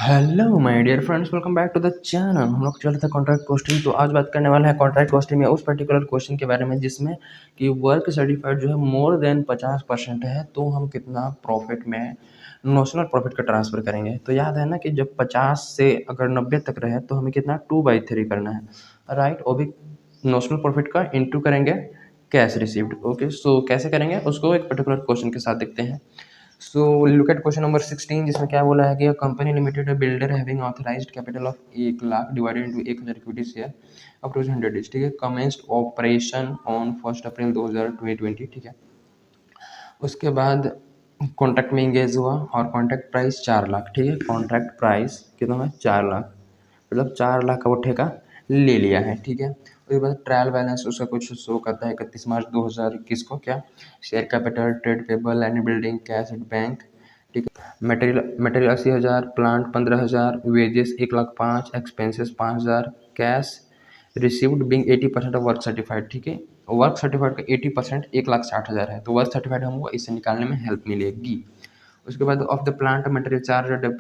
Hello my dear friends, welcome back to the channel. हम लोग चल रहे थे कॉन्ट्रैक्ट कॉस्टिंग। तो आज बात करने वाला है कॉन्ट्रैक्ट कॉस्टिंग में उस पर्टिकुलर क्वेश्चन के बारे में जिसमें कि वर्क सर्टिफाइड जो है मोर देन 50% है तो हम कितना प्रॉफिट में नोशनल प्रॉफिट का ट्रांसफ़र करेंगे। तो याद है ना कि जब 50 से अगर 90 तक रहे तो हमें कितना 2/3 करना है, राइट। वो भी नोशनल प्रॉफिट का इंटू करेंगे कैश रिसीव्ड। ओके, सो कैसे करेंगे उसको एक पर्टिकुलर क्वेश्चन के साथ देखते हैं। So look at question number 16 जिसमें क्या बोला है कि company limited builder having authorised capital of 1 lakh divided into 1000 equity share approach 100 days. ठीक है, कमेंस्ड ऑपरेशन ऑन 1 अप्रैल 2020। ठीक है, उसके बाद कॉन्ट्रैक्ट में इंगेज हुआ और कॉन्ट्रैक्ट प्राइस 4 लाख। ठीक है, कॉन्ट्रैक्ट प्राइस कितना है 4 लाख, मतलब 4 लाख का वो ठेका ले लिया है। ठीक है, उसके बाद ट्रायल बैलेंस उसका कुछ शो करता है 31 मार्च 2021 को। क्या share capital, trade payable, land building, cash at bank. ठीक है, material material 80,000, plant 15,000, wages 1,05,000, expenses 5,000, cash received being 80% of work certified. ठीक है, वर्क सर्टिफाइड का 80% 1,60,000 है, तो वर्क सर्टिफाइड हमको इससे निकालने में हेल्प मिलेगी। उसके बाद of the plant material charge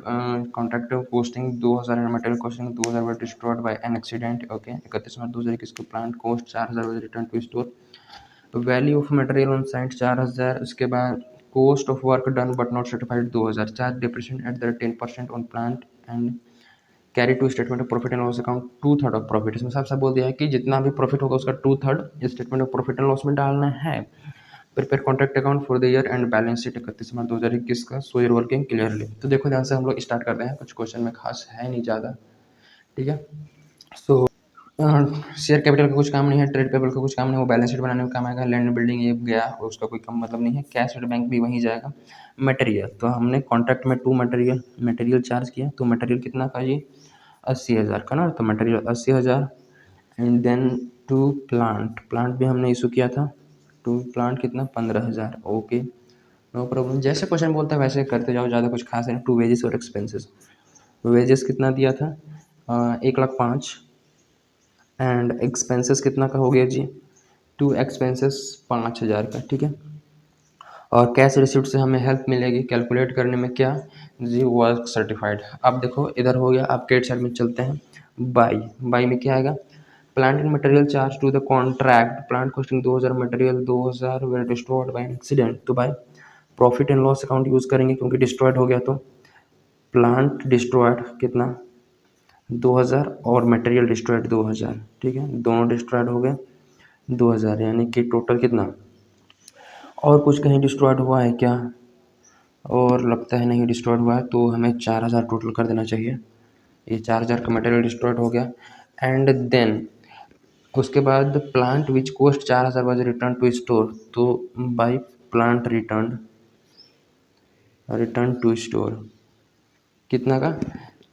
contract posting 2,000 and material costing 2,000 were destroyed by an accident. Okay, 31 March 2021 को plant cost 4,000 was return to store. Value of material on site 4,000। उसके बाद cost of work done but not certified 2,000। Charge depreciation at the 10% on plant and carry to statement of profit and loss account 2/3 of profit. इसमें साफ साफ बोल दिया है कि जितना भी प्रॉफिट होगा उसका 2/3 statement of profit and loss में डालना है। Prepare contract account for the year and balance sheet 31 March 2021 का सो ईयर वर्किंग क्लियरली। तो देखो ध्यान से हम लोग स्टार्ट करते हैं, कुछ क्वेश्चन में खास है नहीं ज़्यादा। ठीक है, सो शेयर कैपिटल का कुछ काम नहीं है, ट्रेड पेबल का कुछ काम नहीं है, वो बैलेंस शीट बनाने में काम आएगा। लैंड बिल्डिंग ये गया, उसका कोई कम मतलब नहीं है। कैश एट बैंक भी वहीं जाएगा। मटेरियल तो हमने कॉन्ट्रैक्ट में 2 मटेरियल चार्ज किया, तो मटेरियल कितना का ये 80,000 का ना, तो material 80,000। And then to plant, plant भी हमने इशू किया था, टू प्लांट कितना 15,000। ओके, नो प्रॉब्लम, जैसे क्वेश्चन बोलता है वैसे करते जाओ, ज़्यादा कुछ खास है। टू वेजेस और एक्सपेंसेस, वेजेस कितना दिया था 1,05,000 एंड एक्सपेंसेस कितना का हो गया जी, टू एक्सपेंसेस 5,000 का। ठीक है, और कैश रिसिप्ट से हमें हेल्प मिलेगी कैलकुलेट करने में क्या जी, वर्क सर्टिफाइड। अब देखो इधर हो गया, अब क्रेडिट साइड में चलते हैं। बाई, बाई में क्या आएगा, plant and material charge to the contract, plant costing 2,000, material 2,000 were destroyed by accident. तो by profit and loss account use करेंगे क्योंकि डिस्ट्रॉयड हो गया, तो प्लांट डिस्ट्रॉयड कितना 2,000 और मटेरियल डिस्ट्रॉयड 2,000। ठीक है, दोनों डिस्ट्रॉयड हो गए 2,000, यानी कि टोटल कितना। और कुछ कहीं डिस्ट्रॉयड हुआ है क्या, और लगता है नहीं डिस्ट्रॉयड हुआ है, तो हमें 4,000 टोटल कर देना चाहिए। ये 4,000 का मटेरियल डिस्ट्रॉयड हो गया। एंड देन उसके बाद plant which cost 4,000 was return to store, तो by plant return to store कितना का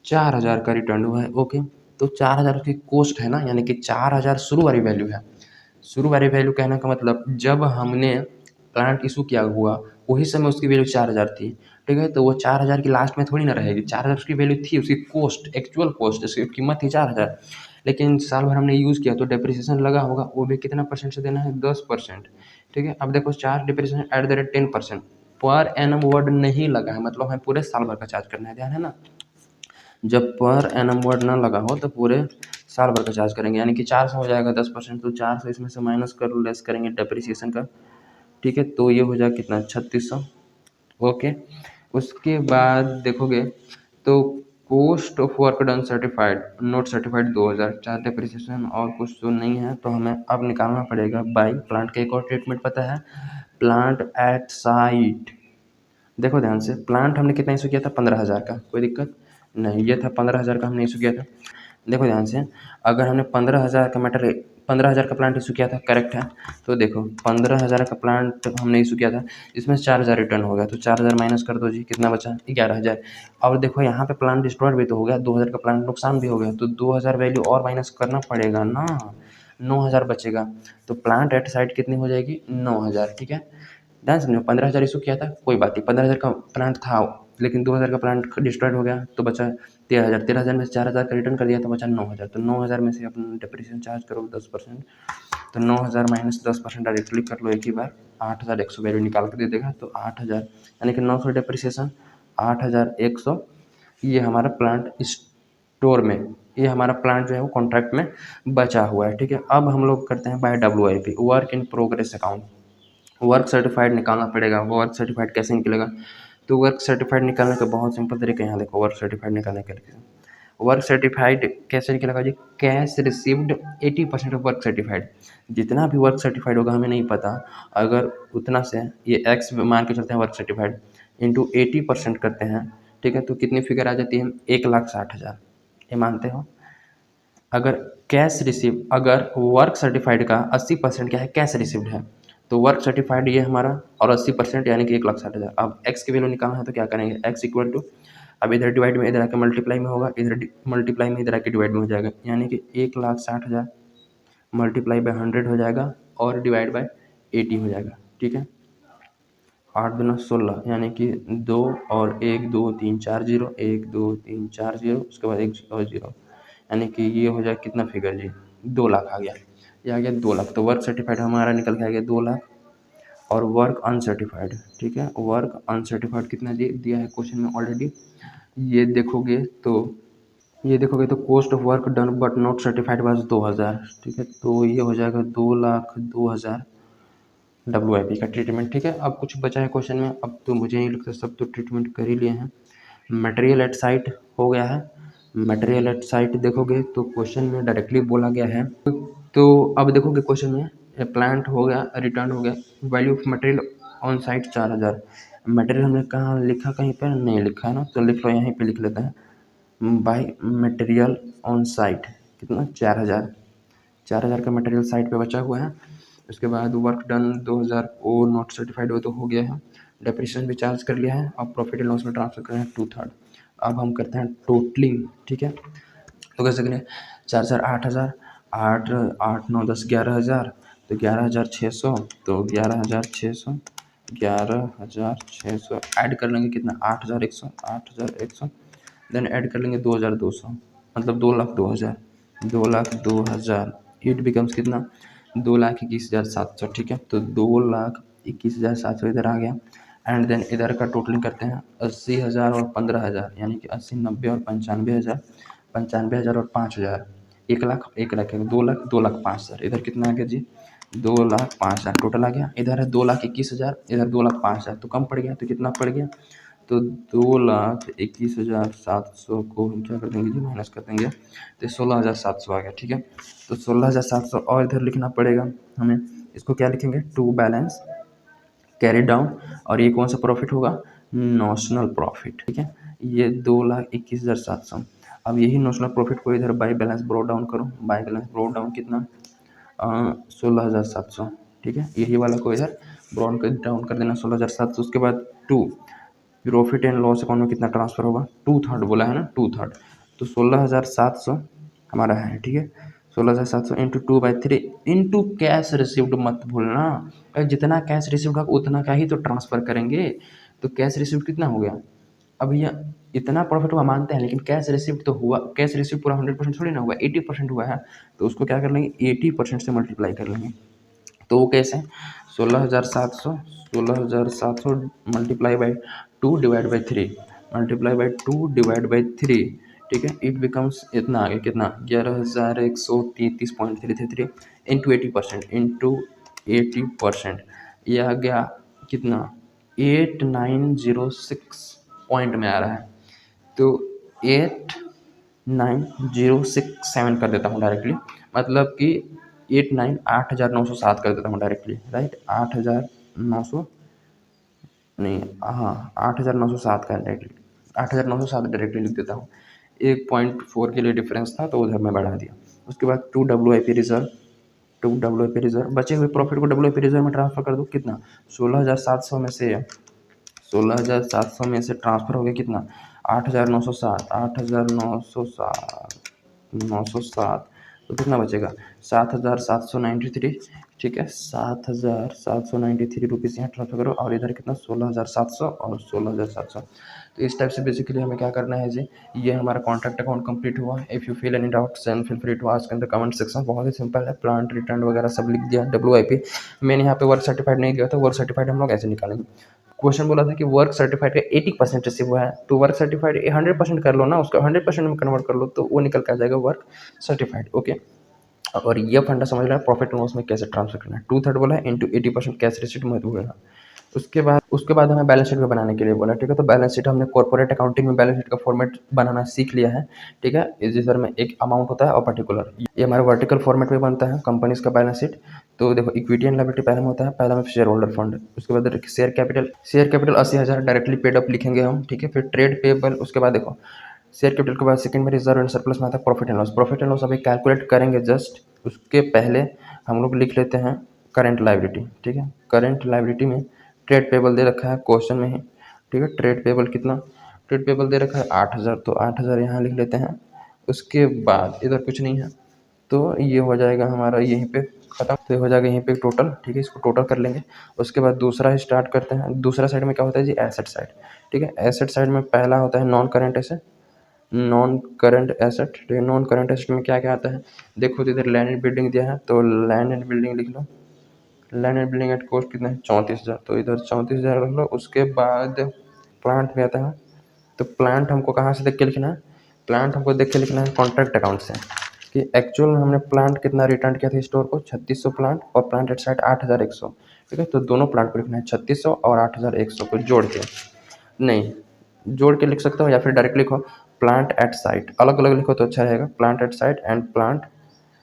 4,000 का रिटर्न हुआ है। ओके, तो 4,000 की कोस्ट है ना, यानी कि 4,000 शुरू वाली वैल्यू है। शुरू वाली वैल्यू कहने का मतलब जब हमने प्लांट इशू किया हुआ वही समय उसकी वैल्यू 4,000 थी। ठीक है, तो वो 4,000 की लास्ट में थोड़ी ना रहेगी, 4,000 उसकी वैल्यू थी, उसकी कोस्ट एक्चुअल कोस्ट उसकी कीमत थी 4,000। लेकिन साल भर हमने यूज़ किया तो डेप्रिसिएशन लगा होगा, वो भी कितना परसेंट से देना है 10%। ठीक है, अब देखो charge depreciation at the rate 10%, per annum word नहीं लगा है, मतलब हमें पूरे साल भर का चार्ज करना है, ध्यान है ना। जब पर एनम वर्ड ना लगा हो तो पूरे साल भर का चार्ज करेंगे, यानी कि 400 हो जाएगा 10%, तो 400 इसमें से माइनस कर लेस करेंगे डेप्रिसिएशन का। ठीक है, तो ये हो जाएगा कितना 3,600। ओके, उसके बाद देखोगे तो cost of work done certified not certified 2,000, charge depreciation और कुछ तो नहीं है, तो हमें अब निकालना पड़ेगा बाई प्लांट का एक और ट्रीटमेंट पता है, प्लांट एट साइट। देखो ध्यान से, प्लांट हमने कितना इशू किया था 15,000 का, कोई दिक्कत नहीं, ये था 15,000 का हमने इशू किया था। देखो ध्यान से, अगर हमने 15,000 का मटेरियल 15,000 का प्लांट इशू किया था, करेक्ट है। तो देखो 15,000 का प्लांट हमने इशू किया था, इसमें 4,000 रिटर्न हो गया, तो 4,000 माइनस कर दो जी, कितना बचा 11,000। और देखो यहाँ पे प्लांट डिस्ट्रॉयड भी तो हो गया, 2,000 का प्लांट नुकसान भी हो गया, तो 2,000 वैल्यू और माइनस करना पड़ेगा ना, 9,000 बचेगा। तो प्लांट एट साइड कितनी हो जाएगी 9,000। ठीक है, ध्यान समझो, 15,000 इशू किया था, कोई बात नहीं, 15,000 का प्लांट था, लेकिन 2,000 का प्लांट डिस्ट्रॉयड हो गया तो बचा 13,000। 13,000 में से 4,000 का रिटर्न कर दिया तो बचा 9,000। तो 9,000 में से अपन डिप्रिसिएशन चार्ज करो 10%, तो 9,000 माइनस 10% डायरेक्टली कर लो एक ही बार, 8,100 वैल्यू निकाल के दे देगा, तो 8,000 यानी कि 900 डिप्रिसिएशन 8,100 ये हमारा प्लांट स्टोर में, ये हमारा प्लांट जो है वो कॉन्ट्रैक्ट में बचा हुआ है, ठीक है। अब हम लोग करते हैं by WIP, work in progress account. Work certified निकालना पड़ेगा। वर्क सर्टिफाइड कैसे निकलेगा? तो वर्क सर्टिफाइड निकालने का बहुत सिंपल तरीका है। यहाँ देखो, वर्क सर्टिफाइड निकालने के लिए वर्क सर्टिफाइड कैसे निकलेगा जी? Cash received 80% of work certified. जितना भी वर्क सर्टिफाइड होगा हमें नहीं पता, अगर उतना से ये एक्स मान के चलते हैं वर्क सर्टिफाइड इंटू 80% करते हैं, ठीक है, तो कितनी फिगर आ जाती है? 1,60,000। ये मानते हो? अगर कैश रिसीव, अगर वर्क सर्टिफाइड का 80% क्या है? कैश रिसीव्ड है, तो वर्क सर्टिफाइड ये हमारा, और 80% यानी कि 1,60,000। अब एक्स की वैल्यू निकालना है तो क्या करेंगे? एक्स इक्वल टू, अब इधर डिवाइड में इधर आके मल्टीप्लाई में होगा, इधर मल्टीप्लाई में इधर आके डिवाइड में हो जाएगा, यानी कि 1,60,000 मल्टीप्लाई बाय 100 हो जाएगा और डिवाइड बाय 80 हो जाएगा, ठीक है। 8 दूना 16, यानी कि 2 और 1 2 3 4 0, 1 2 3 4 0, उसके बाद 1 और 0, यानी कि ये हो जाए कितना फिगर जी? 2,00,000 आ गया। ये आ गया 2,00,000। तो वर्क सर्टिफाइड हमारा निकल के आ गया 2,00,000। और वर्क अनसर्टिफाइड, ठीक है, वर्क अनसर्टिफाइड कितना दिया है क्वेश्चन में ऑलरेडी? ये देखोगे तो ये देखोगे तो cost of work done but not certified was 2,000, ठीक है। तो ये हो जाएगा 2,02,000 WIP का ट्रीटमेंट, ठीक है। अब कुछ बचा है क्वेश्चन में, अब तो मुझे नहीं लगता, सब तो ट्रीटमेंट कर ही लिए हैं। मटेरियल एट साइट हो गया है। मटेरियल एट साइट देखोगे तो क्वेश्चन में डायरेक्टली बोला गया है। तो अब देखोगे क्वेश्चन में प्लांट हो गया, रिटर्न हो गया, value of material on site 4,000। Material हमने कहाँ लिखा? कहीं पर नहीं लिखा है ना, तो लिख लो, यहीं पे लिख लेते हैं। बाय मटेरियल ऑन साइट कितना? 4,000। 4,000 का मटेरियल साइट पे बचा हुआ है। उसके बाद वर्क डन 2,000 ओ नॉट सर्टिफाइड, वो तो हो गया है। डेप्रिसिएशन भी चार्ज कर लिया है। अब प्रॉफिट एंड लॉस में ट्रांसफर कर रहे हैं 2/3। अब हम करते हैं टोटलिंग, ठीक है। तो कैसे करें? 4,000 8,000, 8 8 9 10 11,000, तो 11,600, तो 11,600, 11,600 ऐड कर लेंगे कितना? 8,100, 8,100, देन ऐड कर लेंगे 2,200, मतलब 2,02,000, 2,02,000। इट बिकम्स कितना? 2,21,700, ठीक है। तो 2,21,700 इधर आ गया। एंड देन इधर का टोटलिंग करते हैं, 80,000 और 15,000, यानी कि 80 90 और 95,000, 95,000 और 5,000, 1,00,000 1,00,000 2,00,000 2,05,000। इधर कितना आ गया जी? 2,05,000 टोटल आ गया। इधर है 2,21,000, इधर 2,05,000, तो कम पड़ गया, तो कितना पड़ गया? तो 2,21,700 को हम क्या कर देंगे जी? माइनस कर देंगे, तो 16,700 आ गया, ठीक है। तो 16,700 और इधर लिखना पड़ेगा हमें। इसको क्या लिखेंगे? To balance carry down. और ये कौन सा प्रॉफिट होगा? नोशनल प्रॉफिट, ठीक है। ये 2,21,700। अब यही नोशनल प्रॉफिट को इधर बाई बैलेंस ब्रोड डाउन करो। बाई बैलेंस ब्रोड डाउन कितना? 16,700, ठीक है। यही वाला को इधर ब्रोड डाउन कर देना 16,700। उसके बाद to profit and loss account में कितना ट्रांसफर होगा? 2/3 बोला है ना, 2/3। तो 16,700 हमारा है, ठीक है। 16,700 इंटू 2/3 इंटू कैश रिसीव्ड मत भूलना। जितना कैश रिसीव्ड होगा उतना का ही तो ट्रांसफर करेंगे। तो कैश रिसीव्ड कितना हो गया? अब ये इतना प्रॉफिट हुआ मानते हैं, लेकिन कैश रिसीव्ड तो हुआ, कैश रिसीव्ड पूरा 100% थोड़ी ना हुआ, 80% हुआ है। तो उसको क्या कर लेंगे? 80% से मल्टीप्लाई कर लेंगे। तो वो कैसे? 16,700, 16,700 multiply by 2 divide by 3, multiply by 2 divide by 3, ठीक है। इट बिकम्स इतना आ गया कितना? 11,133.333 इंटू 80%, इंटू 80%, ये आ गया कितना? 8,906 पॉइंट में आ रहा है। तो 8,9,067 कर देता हूँ डायरेक्टली, मतलब कि 8,9,8,907 कर देता हूँ डायरेक्टली, राइट। 8,900 नहीं, हाँ, 8,907 का डायरेक्टली, 8,907 डायरेक्टली लिख देता हूँ। 1.4 के लिए डिफरेंस था तो उधर मैं बढ़ा दिया। उसके बाद 2 WIP रिजर्व, 2 WIP रिजर्व, बचे हुए प्रॉफिट को WIP रिजर्व में ट्रांसफर कर दो। कितना? 16,700 में से 16,700 में से ट्रांसफर हो गया कितना? 8,907, 8,907, 907, तो कितना बचेगा? 7,793, ठीक है। 7,793 रुपीज़ यहाँ ट्रांसफर करो, और इधर कितना? 16,700 और 16,700। तो इस टाइप से बेसिकली हमें क्या करना है जी? ये हमारा कॉन्ट्रैक्ट अकाउंट कंप्लीट हुआ। If you feel any doubt then feel free to ask in the comment section. बहुत ही सिंपल है, प्लांट रिटर्न वगैरह सब लिख दिया। WIP मैंने यहाँ पे वर्क सर्टिफाइड नहीं दिया था, वर्क सर्टिफाइड हम लोग ऐसे निकालेंगे। क्वेश्चन बोला था कि वर्क सर्टिफाइड का 80% रिसीव हुआ है, तो वर्क सर्टिफाइड 100% कर लो ना, उसका 100% में कन्वर्ट कर लो तो वो निकल के आ जाएगा वर्क सर्टिफाइड। ओके, और ये फंडा समझ लेना प्रॉफिट एंड लॉस में कैसे ट्रांसफर करना है। 2/3 बोला है इंटू 80% कैश रिसीट मत भूलना। उसके बाद हमें बैलेंस शीट में बनाने के लिए बोला, ठीक है। तो बैलेंस शीट हमने कॉर्पोरेट अकाउंटिंग में बैलेंस शीट का फॉर्मेट बनाना सीख लिया है, ठीक है। जिसमें में एक अमाउंट होता है और पर्टिकुलर, ये हमारे वर्टिकल फॉर्मेट में बनता है कंपनीज का बैलेंस शीट। तो देखो इक्विटी एंड लायबिलिटी पहले में होता है, पहला में शेयर होल्डर फंड, उसके बाद share capital 80,000 directly paid up लिखेंगे हम, ठीक है। फिर ट्रेड पेबल, उसके बाद देखो शेयर कैपिटल के बाद सेकंड में रिजर्व एंड सरप्लस में आता है प्रॉफिट एंड लॉस अभी कैलकुलेट करेंगे जस्ट। उसके पहले हम लोग लिख लेते हैं करंट लायबिलिटी, ठीक है। करंट लायबिलिटी में ट्रेड पेबल दे रखा है क्वेश्चन में ही, ठीक है। ट्रेड पेबल कितना, ट्रेड पेबल दे रखा है 8,000, तो 8,000 यहाँ लिख लेते हैं। उसके बाद इधर कुछ नहीं है, तो ये हो जाएगा हमारा यहीं पे खत्म, तो ये हो जाएगा यहीं पे टोटल, ठीक है। इसको टोटल कर लेंगे। उसके बाद दूसरा स्टार्ट करते हैं। दूसरा साइड में क्या होता है जी, एसेट साइड, ठीक है। एसेट साइड में पहला होता है non current asset, non current asset, ठीक है। नॉन करंट एसेट में क्या क्या आता है, देखो तो इधर लैंड एंड बिल्डिंग दिया है, तो लैंड एंड बिल्डिंग लिख लो। Land and building at cost कितना है 34,000, तो इधर 34,000 रख लो। उसके बाद प्लांट भी आता है, तो प्लांट हमको कहाँ से देख के लिखना है, प्लांट हमको देख के लिखना है कॉन्ट्रैक्ट अकाउंट से, कि एक्चुअल में हमने प्लांट कितना रिटर्न किया था स्टोर को 3600 प्लांट, और प्लांट एट साइड 8,100, ठीक है। तो दोनों प्लांट को लिखना है 3600 और 8,100 को जोड़ के, नहीं जोड़ के लिख सकते हो या फिर डायरेक्ट लिखो प्लांट एट साइट, अलग अलग लिखो तो अच्छा रहेगा। Plant at site and plant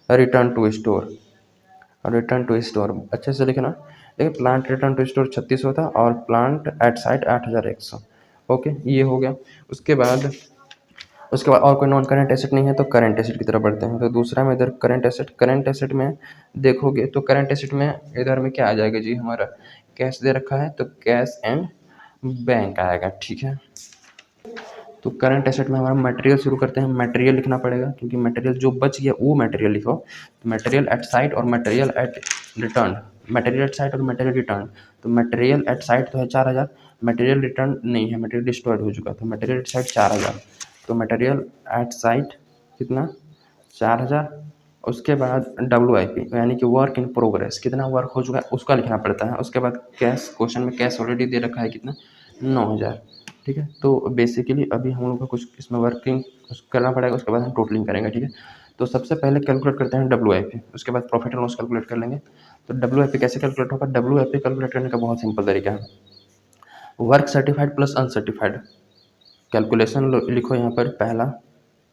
return to store, return to store अच्छे से लिखना, देखिए प्लांट रिटर्न टू स्टोर 3600 था और प्लांट एट साइट 8,100। ओके, ये हो गया। उसके बाद और कोई नॉन करंट एसेट नहीं है, तो करंट एसेट की तरफ बढ़ते हैं। तो दूसरा में इधर करंट एसेट में देखोगे तो करंट एसेट में इधर में क्या आ जाएगा जी, हमारा कैश दे रखा है, तो कैश एंड बैंक आएगा, ठीक है। तो करंट एसेट में हमारा मटेरियल शुरू करते हैं। मटेरियल लिखना पड़ेगा क्योंकि मटेरियल जो बच गया वो मटेरियल लिखो। तो मटेरियल एट साइट और material at return, material at site और मटेरियल रिटर्न। तो मटेरियल एट साइट तो है 4,000, मटेरियल रिटर्न नहीं है, मटेरियल डिस्ट्रॉयड हो चुका, तो मटेरियल एट साइट 4,000। तो मटेरियल एट साइट कितना 4,000। उसके बाद WIP यानी कि वर्क इन प्रोग्रेस, कितना वर्क हो चुका है उसका लिखना पड़ता है। उसके बाद कैश, क्वेश्चन में कैश ऑलरेडी दे रखा है कितना 9,000, ठीक है। तो बेसिकली अभी हम लोग को कुछ इसमें वर्किंग करना पड़ेगा, उसके बाद हम टोटलिंग करेंगे, ठीक है। तो सबसे पहले कैलकुलेट करते हैं WIP, उसके बाद प्रॉफिट एंड लॉस कैलकुलेट कर लेंगे। तो WIP कैसे कैलकुलेट होगा, WIP कैलकुलेट करने का बहुत सिंपल तरीका है, work certified plus uncertified. Calculation लिखो यहाँ पर, पहला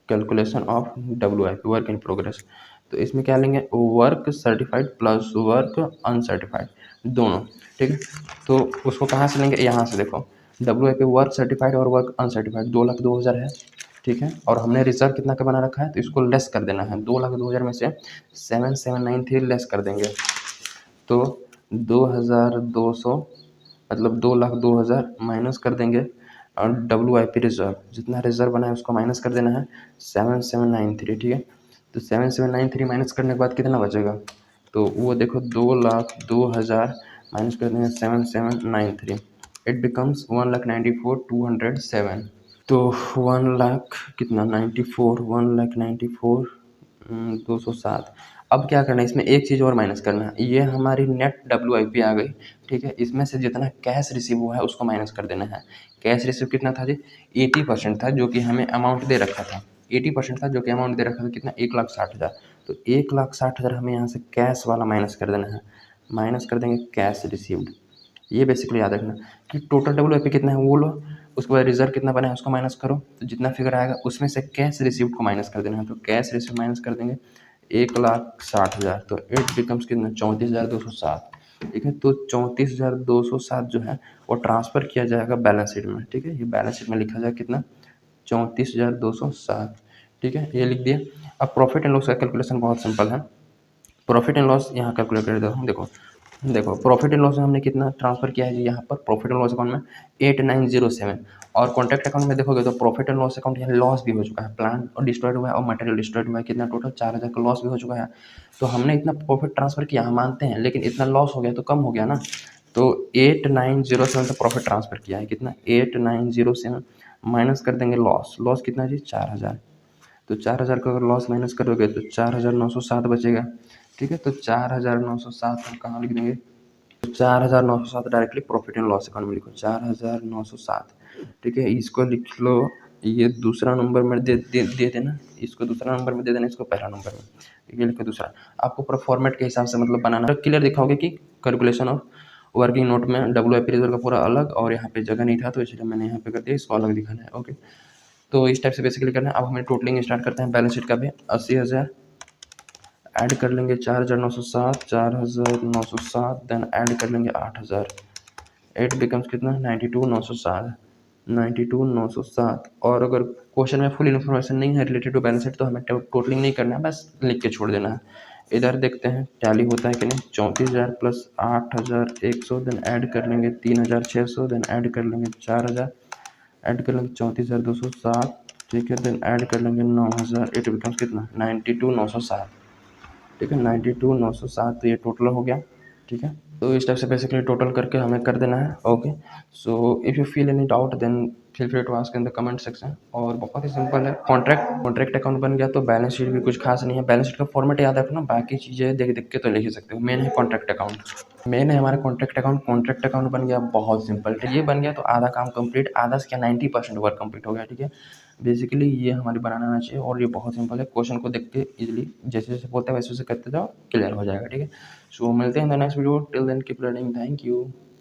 calculation of WIP work in progress. तो इसमें क्या लेंगे, work certified plus work uncertified दोनों, ठीक है। तो उसको कहाँ से लेंगे, यहाँ से देखो WIP वर्क सर्टिफाइड और वर्क अनसर्टिफाइड 2,02,000 है, ठीक है। और हमने रिजर्व कितना का बना रखा है, तो इसको लेस कर देना है। 2,02,000 में से 7,793 लेस कर देंगे, तो 2,200 मतलब 2,02,000 माइनस कर देंगे। और WIP रिजर्व, जितना रिजर्व बना है उसको माइनस कर देना है 7,793, ठीक है। तो 7,793 माइनस करने के बाद कितना बचेगा, तो वो देखो 2,02,000 माइनस कर देंगे 7,793, इट बिकम्स 1,94,207। तो 1,00,000 कितना 94, 1,94,207। अब क्या करना है, इसमें एक चीज़ और माइनस करना है, ये हमारी नेट WIP आ गई, ठीक है। इसमें से जितना कैश रिसीव हुआ है उसको माइनस कर देना है। कैश रिसीव कितना था जी, 80% था जो कि हमें अमाउंट दे रखा था, 80% था जो कि अमाउंट दे रखा था कितना 1,60,000। तो 1,60,000 हमें यहाँ से कैश वाला माइनस कर देना है, माइनस कर देंगे कैश रिसीव्ड। ये बेसिकली याद रखना कि टोटल WIP कितना है वो लो, उसके बाद रिजर्व कितना बना है उसको माइनस करो, तो जितना फिगर आएगा उसमें से कैश रिसीव्ड को माइनस कर देना है। तो कैश रिसीव माइनस कर देंगे 1,60,000, तो इट बिकम्स कितना 34,207, ठीक है। तो 34,207 जो है वो ट्रांसफ़र किया जाएगा बैलेंस शीट में, ठीक है। ये बैलेंस शीट में लिखा जाएगा कितना 34,207, ठीक है, ये लिख दिया। अब प्रॉफिट एंड लॉस का कैलकुलेशन बहुत सिंपल है। प्रॉफिट एंड लॉस यहाँ कैलकुलेट कर दो, देखो देखो प्रॉफिट एंड लॉस में हमने कितना ट्रांसफर किया है जी, यहाँ पर प्रॉफिट एंड लॉस अकाउंट में 8,907, और कॉन्ट्रैक्ट अकाउंट में देखोगे तो प्रॉफिट एंड लॉस अकाउंट यहाँ लॉस भी हो चुका है, प्लांट और डिस्ट्रॉयड हुआ है और मटेरियल डिस्ट्रॉयड हुआ है, कितना टोटल 4,000 का लॉस भी हो चुका है। तो हमने इतना प्रॉफिट ट्रांसफर किया हम मानते हैं, लेकिन इतना लॉस हो गया तो कम हो गया ना। तो 8,907 का प्रॉफिट ट्रांसफर किया है, कितना 8,907 माइनस कर देंगे लॉस, लॉस कितना जी 4,000। तो 4,000 का अगर लॉस माइनस करोगे तो 4,907 बचेगा, ठीक है। तो 4,907 हम कहाँ लिख देंगे, 4,907 directly profit and loss account में लिखो 4,907। ठीक है, इसको लिख लो, ये दूसरा नंबर में दे देना, इसको दूसरा नंबर में दे देना, इसको पहला नंबर में। ठीक है, लिखो दूसरा। आपको पूरा फॉर्मेट के हिसाब से मतलब बनाना क्लियर दिखाओगे कि कैलकुलेशन ऑफ वर्किंग नोट में WIP रिजर्व का पूरा अलग, और यहाँ पे जगह नहीं था तो इसलिए मैंने यहाँ पे कर दिया, इसको अलग दिखाना है। ओके, तो इस टाइप से बेसिकली करना है। अब हमें टोटलिंग स्टार्ट करते हैं। बैलेंस शीट का भी 80,000 ऐड कर लेंगे, 4,907, 4,907, देन ऐड कर लेंगे 8,000, 8 बिकम्स कितना, 92,907, 92,907। और अगर क्वेश्चन में फुल इन्फॉर्मेशन नहीं है रिलेटेड टू बैलेंस शीट तो हमें टोटलिंग नहीं करना है, बस लिख के छोड़ देना है। इधर देखते हैं टैली होता है कि नहीं। 34,000 प्लस 8,100, देन ऐड कर लेंगे 3,600, देन ऐड कर लेंगे 4,000, ऐड कर लेंगे 34,207। ठीक है, देन ऐड कर लेंगे 9,000, इट बिकम्स कितना, 92,907। ठीक है, 92,907, तो ये टोटल हो गया। ठीक है, तो इस टाइप से बेसिकली टोटल करके हमें कर देना है। Okay, so if you feel any doubt then feel free to ask in the comment section. और बहुत ही सिंपल है। कॉन्ट्रैक्ट अकाउंट बन गया तो बैलेंस शीट भी कुछ खास नहीं है। बैलेंस शीट का फॉर्मेट याद रखना, बाकी चीज़ें देख देख के तो लिख ही सकते हो। मेन है कॉन्ट्रैक्ट अकाउंट, मेन है हमारा कॉन्ट्रैक्ट अकाउंट बन गया, बहुत सिंपल। ये बन गया तो आधा काम कंप्लीट, आधा से क्या 90% वर्क कंप्लीट हो गया। ठीक है, बेसिकली ये हमारी बनाना आना चाहिए, और ये बहुत सिंपल है। क्वेश्चन को देख के इजीली जैसे जैसे बोलते हैं वैसे वैसे करते जाओ, क्लियर हो जाएगा। ठीक है, सो मिलते हैं in the next video. Till then keep learning. Thank you.